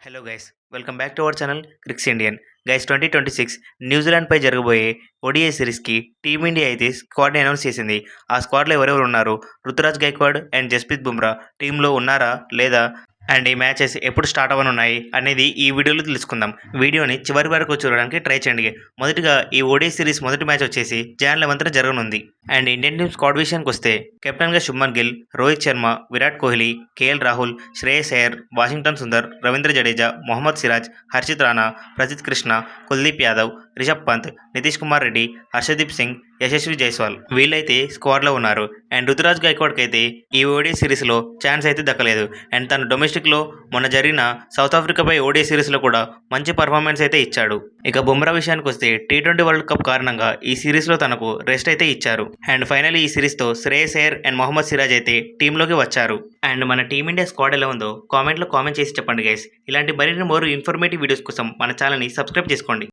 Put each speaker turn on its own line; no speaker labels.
Hello guys, welcome back to our channel Cricks Indian. Guys, 2026 న్యూజిలాండ్పై జరగబోయే ODI సిరీస్కి team India అయితే స్క్వాడ్ని announce చేసింది. ఆ స్క్వాడ్లో ఎవరెవరు ఉన్నారు, రుతురాజ్ గైక్వాడ్ అండ్ జస్ప్రీత్ బుమ్రా టీంలో ఉన్నారా లేదా, అండ్ ఈ మ్యాచెస్ ఎప్పుడు స్టార్ట్ అవ్వనున్నాయి అనేది ఈ వీడియోలో తెలుసుకుందాం. వీడియోని చివరి వరకు చూడడానికి ట్రై చేయండి. మొదటిగా ఈ ఓడిఐ సిరీస్ మొదటి మ్యాచ్ వచ్చేసి Jan 11న జరగనుంది. అండ్ ఇండియన్ టీమ్ స్క్వాడ్ విషయానికి వస్తే కెప్టెన్గా శుభ్మన్ గిల్, రోహిత్ శర్మ, విరాట్ కోహ్లీ, కేఎల్ రాహుల్, శ్రేయస్ అయ్యర్, వాషింగ్టన్ సుందర్, రవీంద్ర జడేజా, మొహమ్మద్ సిరాజ్, హర్షిత్ రాణా, ప్రసిద్ధ్ కృష్ణ, కుల్దీప్ యాదవ్, రిషబ్ పంత్, నితీష్ కుమార్ రెడ్డి, హర్షదీప్ సింగ్, యశస్వి జైస్వాల్ వీళ్ళైతే స్క్వాడ్లో ఉన్నారు. అండ్ రుతురాజ్ గైక్వాడ్కి అయితే ఈ ఓడిఐ సిరీస్లో ఛాన్స్ అయితే దక్కలేదు. అండ్ తను డొమెస్టిక్లో మొన్న జరిగిన సౌత్ ఆఫ్రికాపై ఓడిఐ సిరీస్లో కూడా మంచి పర్ఫార్మెన్స్ అయితే ఇచ్చాడు. ఇక బుమ్రా విషయానికి వస్తే T20 వరల్డ్ కప్ కారణంగా ఈ సిరీస్లో తనకు రెస్ట్ అయితే ఇచ్చారు. అండ్ ఫైనల్లీ ఈ సిరీస్తో శ్రేయస్ అయ్యర్ అండ్ మొహమ్మద్ సిరాజ్ అయితే టీంలోకి వచ్చారు. అండ్ మన టీమిండియా స్క్వాడ్ ఎలా ఉందో కామెంట్లో కామెంట్ చేసి చెప్పండి గైస్. ఇలాంటి మరిన్ని మోర్ ఇన్ఫర్మేటివ్ వీడియోస్ కోసం మన ఛానల్ని సబ్స్క్రైబ్ చేసుకోండి.